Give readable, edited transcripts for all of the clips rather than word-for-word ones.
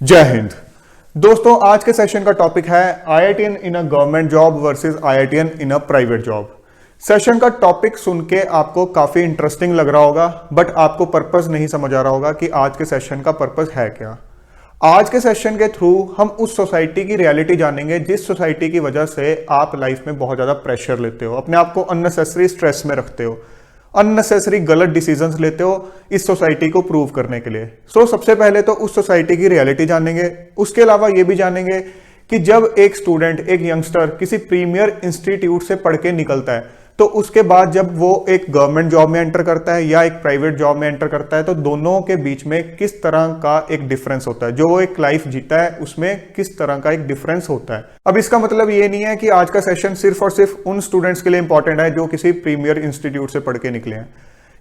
जय हिंद। दोस्तों, आज के सेशन का टॉपिक है IITian in a government job versus IITian in a private job. Session का टॉपिक सुन के आपको काफी इंटरेस्टिंग लग रहा होगा, बट आपको पर्पस नहीं समझ आ रहा होगा कि आज के सेशन का पर्पस है क्या। आज के सेशन के थ्रू हम उस सोसाइटी की रियलिटी जानेंगे जिस सोसाइटी की वजह से आप लाइफ में बहुत ज्यादा प्रेशर लेते हो, अपने आप को अननेसेसरी स्ट्रेस में रखते हो, अननेसेसरी गलत डिसीजंस लेते हो इस सोसाइटी को प्रूव करने के लिए। सबसे पहले तो उस सोसाइटी की रियलिटी जानेंगे। उसके अलावा ये भी जानेंगे कि जब एक स्टूडेंट, एक यंगस्टर किसी प्रीमियर इंस्टीट्यूट से पढ़ के निकलता है, तो उसके बाद जब वो एक गवर्नमेंट जॉब में एंटर करता है या एक प्राइवेट जॉब में एंटर करता है, तो दोनों के बीच में किस तरह का एक डिफरेंस होता है। जो वो एक लाइफ जीता है उसमें किस तरह का एक डिफरेंस होता है। अब इसका मतलब ये नहीं है कि आज का सेशन सिर्फ और सिर्फ उन स्टूडेंट्स के लिए इंपॉर्टेंट है जो किसी प्रीमियर इंस्टीट्यूट से पढ़ के निकले हैं।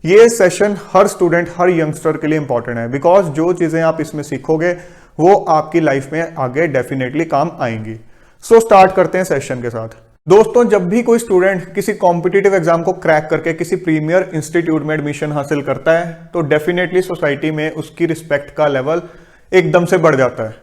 ये सेशन हर स्टूडेंट, हर यंगस्टर के लिए इंपॉर्टेंट है, बिकॉज जो चीजें आप इसमें सीखोगे वो आपकी लाइफ में आगे डेफिनेटली काम आएंगी। स्टार्ट करते हैं सेशन के साथ। दोस्तों, जब भी कोई स्टूडेंट किसी कॉम्पिटिटिव एग्जाम को क्रैक करके किसी प्रीमियर इंस्टीट्यूट में एडमिशन हासिल करता है, तो डेफिनेटली सोसाइटी में उसकी रिस्पेक्ट का लेवल एकदम से बढ़ जाता है।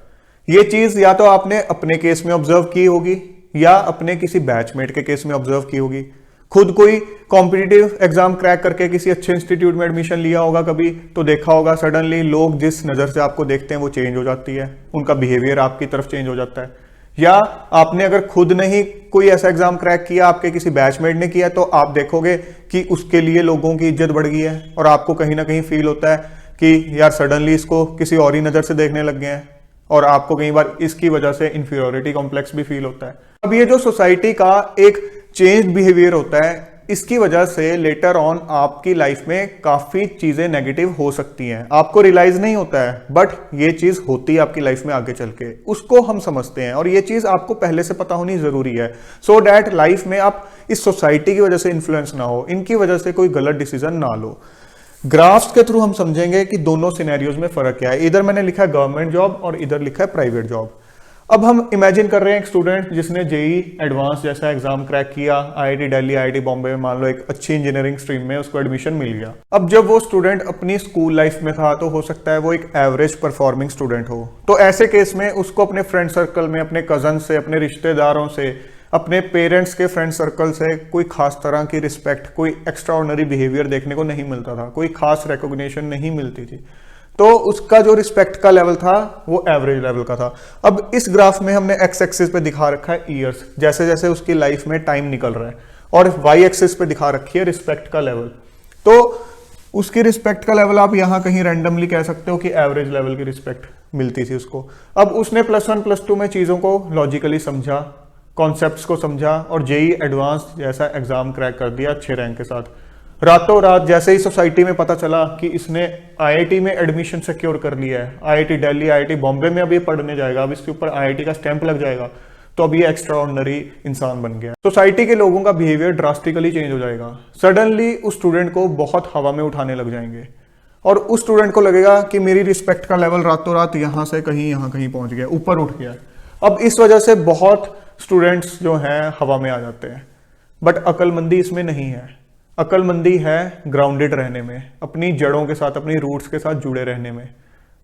ये चीज या तो आपने अपने केस में ऑब्जर्व की होगी या अपने किसी बैचमेट के केस में ऑब्जर्व की होगी। खुद कोई कॉम्पिटिटिव एग्जाम क्रैक करके किसी अच्छे इंस्टीट्यूट में एडमिशन लिया होगा कभी, तो देखा होगा सडनली लोग जिस नजर से आपको देखते हैं वो चेंज हो जाती है, उनका बिहेवियर आपकी तरफ चेंज हो जाता है। या आपने अगर खुद नहीं कोई ऐसा एग्जाम क्रैक किया, आपके किसी बैचमेट ने किया, तो आप देखोगे कि उसके लिए लोगों की इज्जत बढ़ गई है और आपको कहीं ना कहीं फील होता है कि यार सडनली इसको किसी और ही नजर से देखने लग गए हैं, और आपको कई बार इसकी वजह से इंफीरियोरिटी कॉम्प्लेक्स भी फील होता है। अब ये जो सोसाइटी का एक चेंज बिहेवियर होता है, इसकी वजह से लेटर ऑन आपकी लाइफ में काफी चीजें नेगेटिव हो सकती हैं। आपको रियलाइज नहीं होता है, बट ये चीज होती है आपकी लाइफ में आगे चल के, उसको हम समझते हैं। और ये चीज आपको पहले से पता होनी जरूरी है, सो दैट लाइफ में आप इस सोसाइटी की वजह से इन्फ्लुएंस ना हो, इनकी वजह से कोई गलत डिसीजन ना लो। ग्राफ्स के थ्रू हम समझेंगे कि दोनों सिनेरियोज में फर्क क्या है। इधर मैंने लिखा है गवर्नमेंट जॉब और इधर लिखा है प्राइवेट जॉब। अब हम इमेजिन कर रहे हैं एक स्टूडेंट जिसने जेई एडवांस जैसा एग्जाम क्रैक किया, आईआईटी दिल्ली, आईआईटी बॉम्बे में मान लो एक अच्छी इंजीनियरिंग स्ट्रीम में उसको एडमिशन मिल गया। अब जब वो स्टूडेंट अपनी स्कूल लाइफ में था, तो हो सकता है वो एक एवरेज परफॉर्मिंग स्टूडेंट हो, तो ऐसे केस में उसको अपने फ्रेंड सर्कल में, अपने कजन से, अपने रिश्तेदारों से, अपने पेरेंट्स के फ्रेंड सर्कल से कोई खास तरह की रिस्पेक्ट, कोई एक्स्ट्रा ऑर्डिनरी बिहेवियर देखने को नहीं मिलता था, कोई खास रिकॉग्निशन नहीं मिलती थी, तो उसका जो रिस्पेक्ट का लेवल था वो एवरेज लेवल का था। अब इस ग्राफ में हमने एक्स एक्सिस पे दिखा रखा है ईयर्स, जैसे जैसे उसकी लाइफ में टाइम निकल रहा है, और वाई एक्सिस पे दिखा रखी है रिस्पेक्ट का लेवल। तो उसकी रिस्पेक्ट का लेवल आप यहां कहीं रैंडमली कह सकते हो कि एवरेज लेवल की रिस्पेक्ट मिलती थी उसको। अब उसने +1 +2 में चीजों को लॉजिकली समझा, कॉन्सेप्ट्स को समझा, और जेई एडवांस जैसा एग्जाम क्रैक कर दिया अच्छे रैंक के साथ। रातों रात जैसे ही सोसाइटी में पता चला कि इसने आईआईटी में एडमिशन सिक्योर कर लिया है, आईआईटी दिल्ली, आईआईटी बॉम्बे में अब ये पढ़ने जाएगा, अब इसके ऊपर आईआईटी का स्टैंप लग जाएगा, तो अब ये एक्स्ट्रा ऑर्डिनरी इंसान बन गया। सोसाइटी के लोगों का बिहेवियर ड्रास्टिकली चेंज हो जाएगा। सडनली उस स्टूडेंट को बहुत हवा में उठाने लग जाएंगे, और उस स्टूडेंट को लगेगा कि मेरी रिस्पेक्ट का लेवल रातों रात यहां से कहीं यहां कहीं पहुंच गया, ऊपर उठ गया। अब इस वजह से बहुत स्टूडेंट्स जो हैं हवा में आ जाते हैं, बट अक्लमंदी इसमें नहीं है। अक्लमंदी है ग्राउंडेड रहने में, अपनी जड़ों के साथ, अपनी रूट्स के साथ जुड़े रहने में।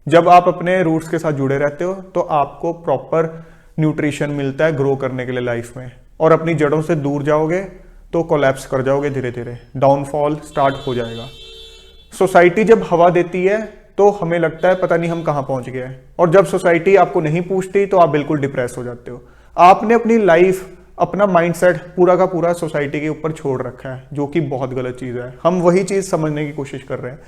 जब आप अपने रूट्स के साथ जुड़े रहते हो तो आपको प्रॉपर न्यूट्रिशन मिलता है ग्रो करने के लिए लाइफ में, और अपनी जड़ों से दूर जाओगे तो कोलैप्स कर जाओगे, धीरे धीरे डाउनफॉल स्टार्ट हो जाएगा। सोसाइटी जब हवा देती है तो हमें लगता है पता नहीं हम कहाँ पहुंच गए हैं, और जब सोसाइटी आपको नहीं पूछती तो आप बिल्कुल डिप्रेस हो जाते हो। आपने अपनी लाइफ, अपना माइंडसेट पूरा का पूरा सोसाइटी के ऊपर छोड़ रखा है, जो कि बहुत गलत चीज है। हम वही चीज समझने की कोशिश कर रहे हैं।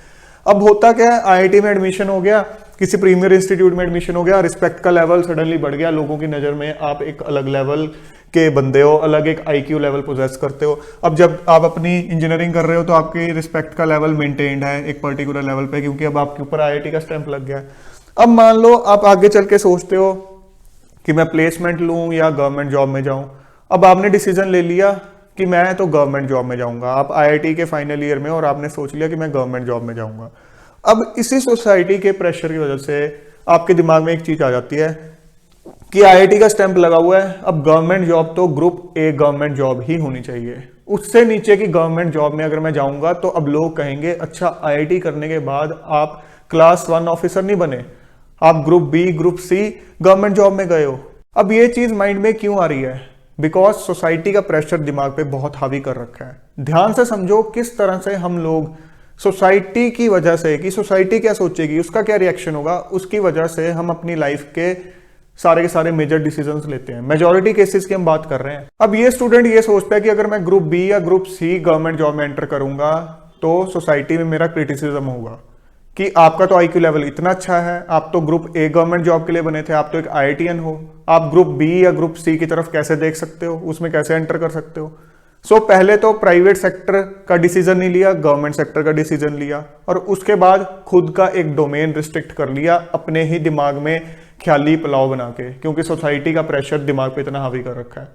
अब होता क्या है, आईआईटी में एडमिशन हो गया, किसी प्रीमियर इंस्टीट्यूट में एडमिशन हो गया, रिस्पेक्ट का लेवल सडनली बढ़ गया, लोगों की नजर में आप एक अलग लेवल के बंदे हो, अलग एक आईक्यू लेवल पोजेस करते हो। अब जब आप अपनी इंजीनियरिंग कर रहे हो तो आपकी रिस्पेक्ट का लेवल मेंटेन्ड है एक पर्टिकुलर लेवल पे, क्योंकि अब आपके ऊपर आईआईटी का स्टैंप लग गया है। अब मान लो आप आगे चल के सोचते हो कि मैं प्लेसमेंट लूं या गवर्नमेंट जॉब में जाऊं। अब आपने डिसीजन ले लिया कि मैं तो गवर्नमेंट जॉब में जाऊंगा, आप आईआईटी के फाइनल ईयर में, और आपने सोच लिया कि मैं गवर्नमेंट जॉब में जाऊंगा। अब इसी सोसाइटी के प्रेशर की वजह से आपके दिमाग में एक चीज आ जाती है कि आईआईटी का स्टैंप लगा हुआ है, अब गवर्नमेंट जॉब तो ग्रुप ए गवर्नमेंट जॉब ही होनी चाहिए। उससे नीचे की गवर्नमेंट जॉब में अगर मैं जाऊंगा तो अब लोग कहेंगे अच्छा आईआईटी करने के बाद आप क्लास 1 ऑफिसर नहीं बने, आप group B, group C government job में गए हो। अब ये चीज माइंड में क्यों आ रही है? बिकॉज सोसाइटी का प्रेशर दिमाग पे बहुत हावी कर रखा है। ध्यान से समझो किस तरह से हम लोग सोसाइटी की वजह से, कि सोसाइटी क्या सोचेगी, उसका क्या रिएक्शन होगा, उसकी वजह से हम अपनी लाइफ के सारे मेजर डिसीजंस लेते हैं। मेजॉरिटी केसेस की हम बात कर रहे हैं। अब ये स्टूडेंट ये सोचता है कि अगर मैं ग्रुप बी या ग्रुप सी गवर्नमेंट जॉब में एंटर करूंगा तो सोसाइटी में मेरा क्रिटिसिज्म होगा कि आपका तो आईक्यू लेवल इतना अच्छा है, आप तो ग्रुप ए गवर्नमेंट जॉब के लिए बने थे, आप तो एक आईआईटीएन हो, आप ग्रुप बी या ग्रुप सी की तरफ कैसे देख सकते हो, उसमें कैसे एंटर कर सकते हो। सो पहले तो प्राइवेट सेक्टर का डिसीजन नहीं लिया, गवर्नमेंट सेक्टर का डिसीजन लिया, और उसके बाद खुद का एक डोमेन रिस्ट्रिक्ट कर लिया अपने ही दिमाग में ख्याली पुलाव बना के, क्योंकि सोसाइटी का प्रेशर दिमाग पे इतना हावी कर रखा है।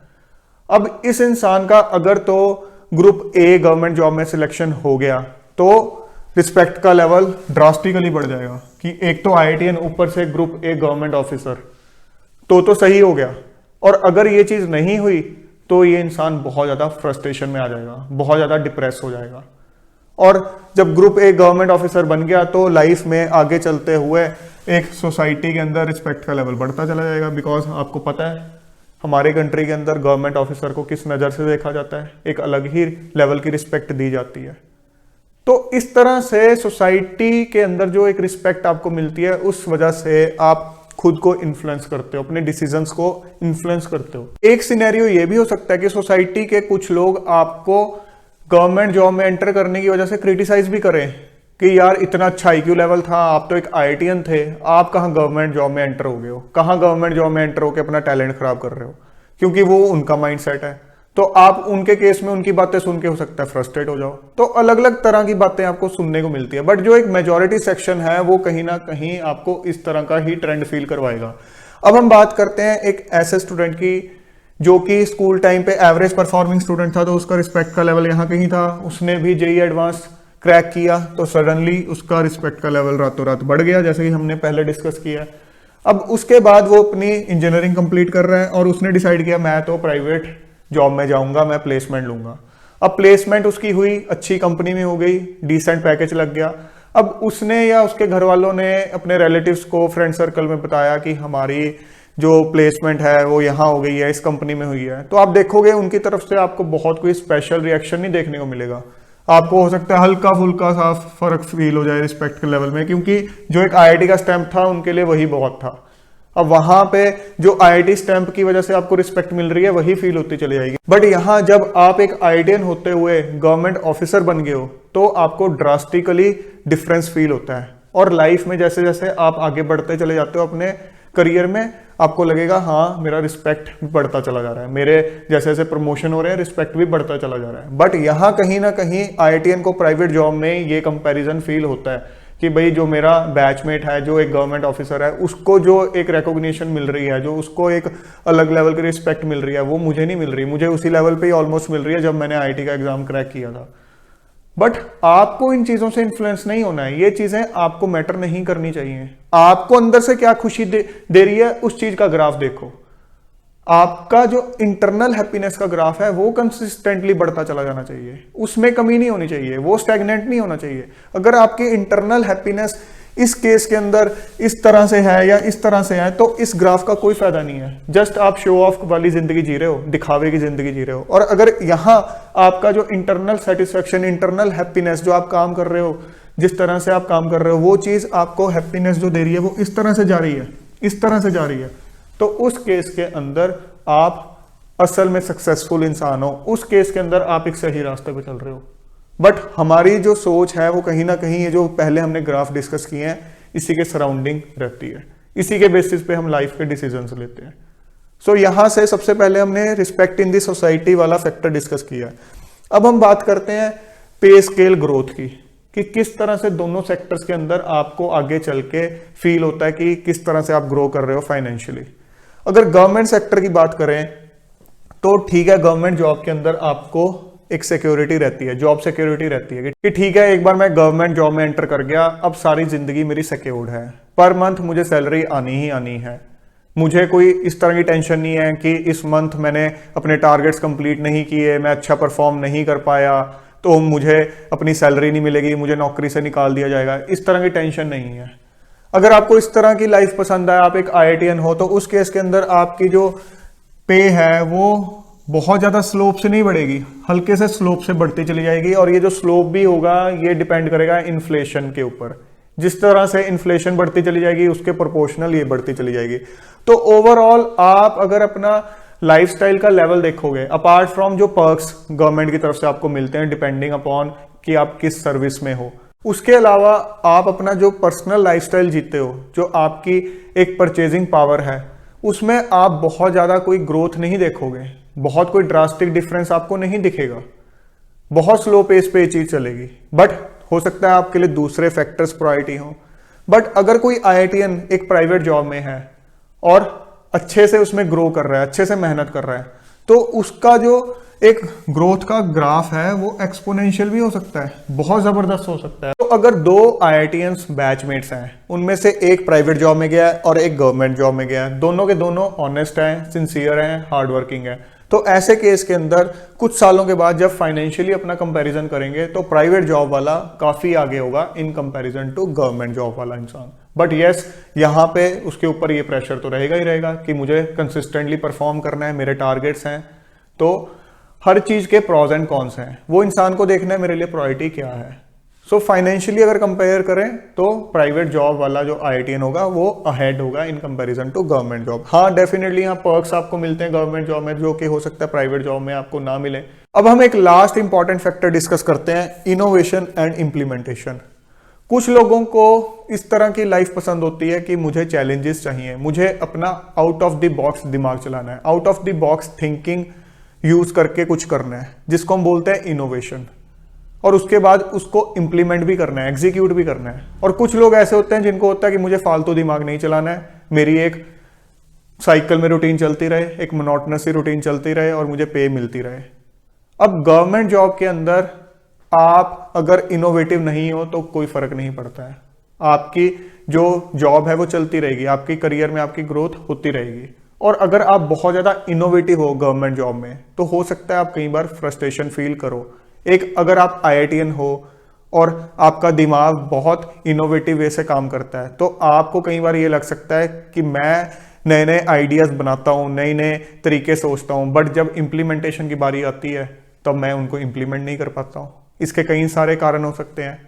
अब इस इंसान का अगर तो ग्रुप ए गवर्नमेंट जॉब में सिलेक्शन हो गया तो रिस्पेक्ट का लेवल ड्रास्टिकली बढ़ जाएगा कि एक तो आईआईटीएन, ऊपर से ग्रुप ए गवर्नमेंट ऑफिसर, तो सही हो गया। और अगर ये चीज नहीं हुई तो ये इंसान बहुत ज्यादा फ्रस्ट्रेशन में आ जाएगा, बहुत ज्यादा डिप्रेस हो जाएगा। और जब ग्रुप ए गवर्नमेंट ऑफिसर बन गया तो लाइफ में आगे चलते हुए एक सोसाइटी के अंदर रिस्पेक्ट का लेवल बढ़ता चला जाएगा। बिकॉज आपको पता है हमारे कंट्री के अंदर गवर्नमेंट ऑफिसर को किस नज़र से देखा जाता है, एक अलग ही लेवल की रिस्पेक्ट दी जाती है। तो इस तरह से सोसाइटी के अंदर जो एक रिस्पेक्ट आपको मिलती है, उस वजह से आप खुद को इन्फ्लुएंस करते हो, अपने डिसीजंस को इन्फ्लुएंस करते हो। एक सिनेरियो ये भी हो सकता है कि सोसाइटी के कुछ लोग आपको गवर्नमेंट जॉब में एंटर करने की वजह से क्रिटिसाइज भी करें कि यार इतना अच्छा आईक्यू लेवल था, आप तो एक आईआईटीएन थे, आप कहाँ गवर्नमेंट जॉब में एंटर हो गए हो, कहाँ गवर्नमेंट जॉब में एंटर होकर अपना टैलेंट खराब कर रहे हो, क्योंकि वो उनका माइंडसेट है। तो आप उनके केस में उनकी बातें सुन के हो सकता है फ्रस्ट्रेट हो जाओ। तो अलग अलग तरह की बातें आपको सुनने को मिलती है, बट जो एक मेजॉरिटी सेक्शन है वो कहीं ना कहीं आपको इस तरह का ही ट्रेंड फील करवाएगा। अब हम बात करते हैं एक ऐसे स्टूडेंट की जो कि स्कूल टाइम पे एवरेज परफॉर्मिंग स्टूडेंट था, तो उसका रिस्पेक्ट का लेवल यहाँ कहीं था, उसने भी जेईई एडवांस क्रैक किया तो सडनली उसका रिस्पेक्ट का लेवल रातों रात बढ़ गया, जैसे कि हमने पहले डिस्कस किया। अब उसके बाद वो अपनी इंजीनियरिंग कंप्लीट कर रहा है और उसने डिसाइड किया मैं तो प्राइवेट जॉब में जाऊंगा, मैं प्लेसमेंट लूंगा। अब प्लेसमेंट उसकी हुई, अच्छी कंपनी में हो गई, डिसेंट पैकेज लग गया। अब उसने या उसके घर वालों ने अपने रिलेटिव्स को, फ्रेंड सर्कल में बताया कि हमारी जो प्लेसमेंट है वो यहाँ हो गई है, इस कंपनी में हुई है। तो आप देखोगे उनकी तरफ से आपको बहुत कोई स्पेशल रिएक्शन नहीं देखने को मिलेगा। आपको हो सकता है हल्का फुल्का सा फर्क फील हो जाए रिस्पेक्ट के लेवल में, क्योंकि जो एक आईआईटी का स्टैंप था उनके लिए वही बहुत था। अब वहां पे जो आईआईटी स्टैंप की वजह से आपको रिस्पेक्ट मिल रही है वही फील होती चली जाएगी। बट यहाँ जब आप एक आईआईटीएन होते हुए गवर्नमेंट ऑफिसर बन गए हो तो आपको ड्रास्टिकली डिफरेंस फील होता है। और लाइफ में जैसे जैसे आप आगे बढ़ते चले जाते हो अपने करियर में, आपको लगेगा हाँ मेरा रिस्पेक्ट भी बढ़ता चला जा रहा है, मेरे जैसे जैसे प्रमोशन हो रहे हैं रिस्पेक्ट भी बढ़ता चला जा रहा है। बट यहाँ कहीं ना कहीं आईआईटीएन को प्राइवेट जॉब में ये कंपैरिजन फील होता है कि भाई जो मेरा बैचमेट है, जो एक गवर्नमेंट ऑफिसर है, उसको जो एक रिकॉग्निशन मिल रही है, जो उसको एक अलग लेवल की रिस्पेक्ट मिल रही है, वो मुझे नहीं मिल रही। मुझे उसी लेवल पे ही ऑलमोस्ट मिल रही है जब मैंने आईआईटी का एग्जाम क्रैक किया था। बट आपको इन चीजों से इन्फ्लुएंस नहीं होना है, ये चीजें आपको मैटर नहीं करनी चाहिए। आपको अंदर से क्या खुशी दे रही है उस चीज का ग्राफ देखो। आपका जो इंटरनल हैप्पीनेस का ग्राफ है वो कंसिस्टेंटली बढ़ता चला जाना चाहिए, उसमें कमी नहीं होनी चाहिए, वो स्टैग्नेंट नहीं होना चाहिए। अगर आपकी इंटरनल हैप्पीनेस इस केस के अंदर इस तरह से है या इस तरह से है तो इस ग्राफ का कोई फायदा नहीं है। जस्ट आप शो ऑफ वाली जिंदगी जी रहे हो, दिखावे की जिंदगी जी रहे हो। और अगर यहाँ आपका जो इंटरनल सेटिस्फेक्शन, इंटरनल हैप्पीनेस, जो आप काम कर रहे हो, जिस तरह से आप काम कर रहे हो, वो चीज आपको हैप्पीनेस जो दे रही है वो इस तरह से जा रही है, इस तरह से जा रही है, तो उस केस के अंदर आप असल में सक्सेसफुल इंसान हो, उस केस के अंदर आप एक सही रास्ते पे चल रहे हो। बट हमारी जो सोच है वो कहीं ना कहीं ये जो पहले हमने ग्राफ डिस्कस किए हैं इसी के सराउंडिंग रहती है, इसी के बेसिस पे हम लाइफ के डिसीजंस लेते हैं। सो यहां से सबसे पहले हमने रिस्पेक्ट इन दी सोसाइटी वाला फैक्टर डिस्कस किया। अब हम बात करते हैं पे स्केल ग्रोथ की, कि किस तरह से दोनों सेक्टर्स के अंदर आपको आगे चल के फील होता है कि किस तरह से आप ग्रो कर रहे हो फाइनेंशियली। अगर गवर्नमेंट सेक्टर की बात करें तो ठीक है, गवर्नमेंट जॉब के अंदर आपको एक सिक्योरिटी रहती है, जॉब सिक्योरिटी रहती है कि ठीक है एक बार मैं गवर्नमेंट जॉब में एंटर कर गया, अब सारी जिंदगी मेरी सिक्योर्ड है, पर मंथ मुझे सैलरी आनी ही आनी है, मुझे कोई इस तरह की टेंशन नहीं है कि इस मंथ मैंने अपने टारगेट्स कंप्लीट नहीं किए, मैं अच्छा परफॉर्म नहीं कर पाया तो मुझे अपनी सैलरी नहीं मिलेगी, मुझे नौकरी से निकाल दिया जाएगा, इस तरह की टेंशन नहीं है। अगर आपको इस तरह की लाइफ पसंद है, आप एक IITian हो, तो उस केस के अंदर आपकी जो पे है वो बहुत ज़्यादा स्लोप से नहीं बढ़ेगी, हल्के से स्लोप से बढ़ती चली जाएगी। और ये जो स्लोप भी होगा ये डिपेंड करेगा इन्फ्लेशन के ऊपर। जिस तरह से इन्फ्लेशन बढ़ती चली जाएगी उसके प्रोपोर्शनल ये बढ़ती चली जाएगी। तो ओवरऑल आप अगर अपना लाइफस्टाइल का लेवल देखोगे, अपार्ट फ्रॉम जो पर्क्स गवर्नमेंट की तरफ से आपको मिलते हैं डिपेंडिंग अपॉन कि आप किस सर्विस में हो, उसके अलावा आप अपना जो पर्सनल लाइफस्टाइल जीते हो, जो आपकी एक परचेजिंग पावर है, उसमें आप बहुत ज़्यादा कोई ग्रोथ नहीं देखोगे, बहुत कोई ड्रास्टिक डिफरेंस आपको नहीं दिखेगा, बहुत स्लो पेस पे ये चीज़ चलेगी। बट हो सकता है आपके लिए दूसरे फैक्टर्स प्रायोरिटी हो। बट अगर कोई IITian एक प्राइवेट जॉब में है और अच्छे से उसमें ग्रो कर रहा है, अच्छे से मेहनत कर रहा है, तो उसका जो एक ग्रोथ का ग्राफ है वो एक्सपोनेंशियल भी हो सकता है, बहुत जबरदस्त हो सकता है। तो अगर दो IITians बैचमेट्स हैं, उनमें से एक प्राइवेट जॉब में गया है और एक गवर्नमेंट जॉब में गया है, दोनों के दोनों ऑनेस्ट हैं, सिंसियर हैं, हार्ड वर्किंग है, तो ऐसे केस के अंदर कुछ सालों के बाद जब फाइनेंशियली अपना कंपैरिजन करेंगे तो प्राइवेट जॉब वाला काफी आगे होगा in comparison to government job वाला इंसान। बट यस, यहाँ पे उसके ऊपर ये प्रेशर तो रहेगा ही रहेगा कि मुझे कंसिस्टेंटली परफॉर्म करना है, मेरे टारगेट्स हैं। तो हर चीज के प्रॉज एंड कॉन्स हैं, वो इंसान को देखना है मेरे लिए प्रायोरिटी क्या है। सो फाइनेंशियली अगर कंपेयर करें तो प्राइवेट जॉब वाला जो IITian होगा वो अहेड होगा in comparison to government job. हाँ, डेफिनेटली यहाँ पर्क्स आपको मिलते हैं गवर्नमेंट जॉब में जो कि हो सकता है प्राइवेट जॉब में आपको ना मिले। अब हम एक लास्ट इंपॉर्टेंट फैक्टर डिस्कस करते हैं, इनोवेशन एंड इम्प्लीमेंटेशन। कुछ लोगों को इस तरह की लाइफ पसंद होती है कि मुझे चैलेंजेस चाहिए, मुझे अपना आउट ऑफ द बॉक्स दिमाग चलाना है, out of the box thinking use करके कुछ करना है, जिसको हम बोलते हैं इनोवेशन। और उसके बाद उसको इंप्लीमेंट भी करना है, एग्जीक्यूट भी करना है। और कुछ लोग ऐसे होते हैं जिनको होता है कि मुझे फालतू दिमाग नहीं चलाना है, मेरी एक साइकिल में रूटीन चलती रहे, एक मोनोटोनस रूटीन चलती रहे और मुझे पे मिलती रहे। अब गवर्नमेंट जॉब के अंदर आप अगर इनोवेटिव नहीं हो तो कोई फर्क नहीं पड़ता है, आपकी जो जॉब है वो चलती रहेगी, आपकी करियर में आपकी ग्रोथ होती रहेगी। और अगर आप बहुत ज्यादा इनोवेटिव हो गवर्नमेंट जॉब में तो हो सकता है आप कई बार फ्रस्ट्रेशन फील करो। एक अगर आप IITian हो और आपका दिमाग बहुत इनोवेटिव वे से काम करता है तो आपको कई बार ये लग सकता है कि मैं नए नए आइडियाज बनाता हूँ, नए नए तरीके सोचता हूँ, बट जब इम्प्लीमेंटेशन की बारी आती है तब मैं उनको इम्प्लीमेंट नहीं कर पाता हूँ। इसके कई सारे कारण हो सकते हैं।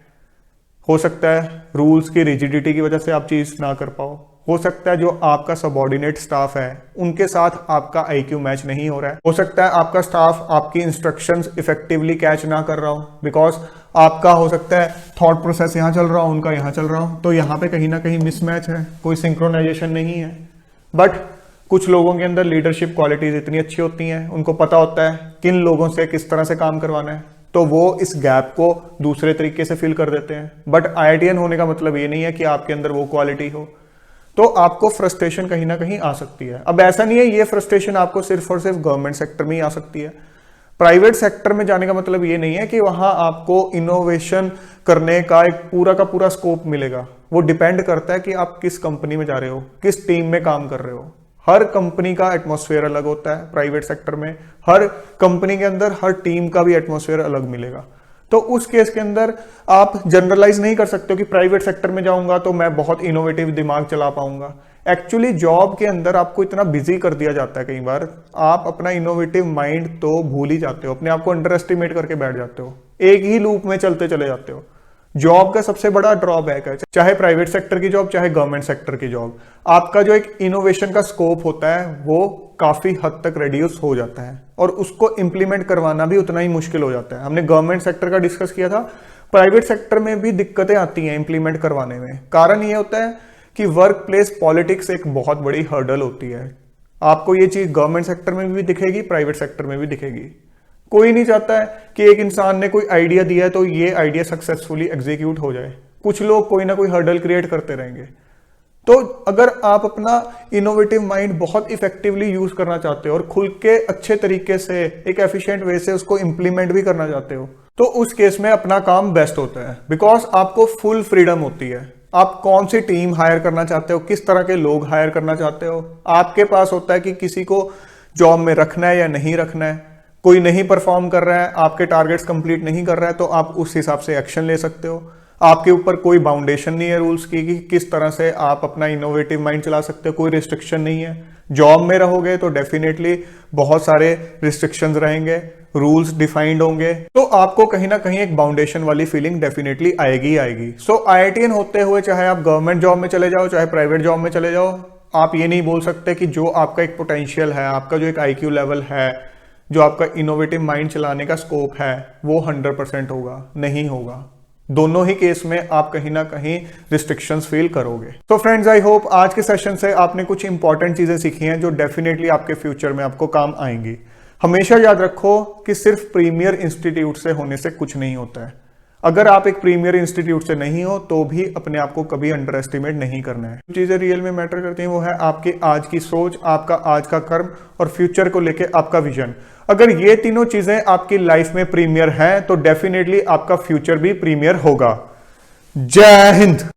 हो सकता है रूल्स की रिजिडिटी की वजह से आप चीज ना कर पाओ, हो सकता है जो आपका सबॉर्डिनेट स्टाफ है उनके साथ आपका IQ मैच नहीं हो रहा है, हो सकता है आपका स्टाफ आपकी इंस्ट्रक्शंस इफेक्टिवली कैच ना कर रहा हो, बिकॉज आपका हो सकता है थॉट प्रोसेस यहाँ चल रहा हो, उनका यहाँ चल रहा हो, तो यहाँ पे कहीं ना कहीं मिसमैच है, कोई सिंक्रोनाइजेशन नहीं है। बट कुछ लोगों के अंदर लीडरशिप क्वालिटीज इतनी अच्छी होती हैं, उनको पता होता है किन लोगों से किस तरह से काम करवाना है, तो वो इस गैप को दूसरे तरीके से फिल कर देते हैं। बट IITian होने का मतलब ये नहीं है कि आपके अंदर वो क्वालिटी हो, तो आपको फ्रस्ट्रेशन कहीं ना कहीं आ सकती है। अब ऐसा नहीं है ये फ्रस्ट्रेशन आपको सिर्फ और सिर्फ गवर्नमेंट सेक्टर में ही आ सकती है, प्राइवेट सेक्टर में जाने का मतलब ये नहीं है कि वहां आपको इनोवेशन करने का एक पूरा स्कोप मिलेगा। वो डिपेंड करता है कि आप किस कंपनी में जा रहे हो, किस टीम में काम कर रहे हो। हर कंपनी का एटमॉस्फेयर अलग होता है, प्राइवेट सेक्टर में हर कंपनी के अंदर हर टीम का भी एटमॉस्फेयर अलग मिलेगा। तो उस केस के अंदर आप जनरलाइज नहीं कर सकते हो कि प्राइवेट सेक्टर में जाऊंगा तो मैं बहुत इनोवेटिव दिमाग चला पाऊंगा। एक्चुअली जॉब के अंदर आपको इतना बिजी कर दिया जाता है, कई बार आप अपना इनोवेटिव माइंड तो भूल ही जाते हो, अपने आप को अंडर एस्टिमेट करके बैठ जाते हो, एक ही लूप में चलते चले जाते हो। जॉब का सबसे बड़ा ड्रॉबैक है, चाहे प्राइवेट सेक्टर की जॉब चाहे गवर्नमेंट सेक्टर की जॉब, आपका जो एक इनोवेशन का स्कोप होता है वो काफी हद तक रिड्यूस हो जाता है और उसको इंप्लीमेंट करवाना भी उतना ही मुश्किल हो जाता है। हमने गवर्नमेंट सेक्टर का डिस्कस किया था, प्राइवेट सेक्टर में भी दिक्कतें आती हैं इंप्लीमेंट करवाने में। कारण ये होता है कि वर्क प्लेस पॉलिटिक्स एक बहुत बड़ी हर्डल होती है। आपको ये चीज गवर्नमेंट सेक्टर में भी दिखेगी, प्राइवेट सेक्टर में भी दिखेगी। कोई नहीं चाहता है कि एक इंसान ने कोई आइडिया दिया है तो ये आइडिया सक्सेसफुली एग्जीक्यूट हो जाए, कुछ लोग कोई ना कोई हर्डल क्रिएट करते रहेंगे। तो अगर आप अपना इनोवेटिव माइंड बहुत इफेक्टिवली यूज करना चाहते हो और खुल के अच्छे तरीके से एक एफिशिएंट वे से उसको इंप्लीमेंट भी करना चाहते हो तो उस केस में अपना काम बेस्ट होता है, बिकॉज आपको फुल फ्रीडम होती है। आप कौन सी टीम हायर करना चाहते हो, किस तरह के लोग हायर करना चाहते हो, आपके पास होता है कि किसी को जॉब में रखना है या नहीं रखना है। कोई नहीं परफॉर्म कर रहा है, आपके टारगेट्स कंप्लीट नहीं कर रहा है तो आप उस हिसाब से एक्शन ले सकते हो। आपके ऊपर कोई बाउंडेशन नहीं है रूल्स की कि किस तरह से आप अपना इनोवेटिव माइंड चला सकते हो, कोई रिस्ट्रिक्शन नहीं है। जॉब में रहोगे तो डेफिनेटली बहुत सारे रिस्ट्रिक्शंस रहेंगे, रूल्स डिफाइंड होंगे, तो आपको कहीं ना कहीं एक बाउंडेशन वाली फीलिंग डेफिनेटली आएगी ही आएगी। सो आईआईटीएन होते हुए चाहे आप गवर्नमेंट जॉब में चले जाओ चाहे प्राइवेट जॉब में चले जाओ, आप ये नहीं बोल सकते कि जो आपका एक पोटेंशियल है, आपका जो एक आईक्यू लेवल है, जो आपका इनोवेटिव माइंड चलाने का स्कोप है, वो 100% होगा, नहीं होगा। दोनों ही केस में आप कहीं ना कहीं रिस्ट्रिक्शंस फील करोगे। तो फ्रेंड्स, आई होप आज के सेशन से आपने कुछ इंपॉर्टेंट चीजें सीखी हैं जो डेफिनेटली आपके फ्यूचर में आपको काम आएंगी। हमेशा याद रखो कि सिर्फ प्रीमियर इंस्टीट्यूट से होने से कुछ नहीं होता है। अगर आप एक प्रीमियर इंस्टीट्यूट से नहीं हो तो भी अपने आप को कभी अंडर एस्टिमेट नहीं करना है। जो चीजें रियल में मैटर करती हैं वो है आपकी आज की सोच, आपका आज का कर्म और फ्यूचर को लेके आपका विजन। अगर ये तीनों चीजें आपकी लाइफ में प्रीमियर हैं तो डेफिनेटली आपका फ्यूचर भी प्रीमियर होगा। जय हिंद।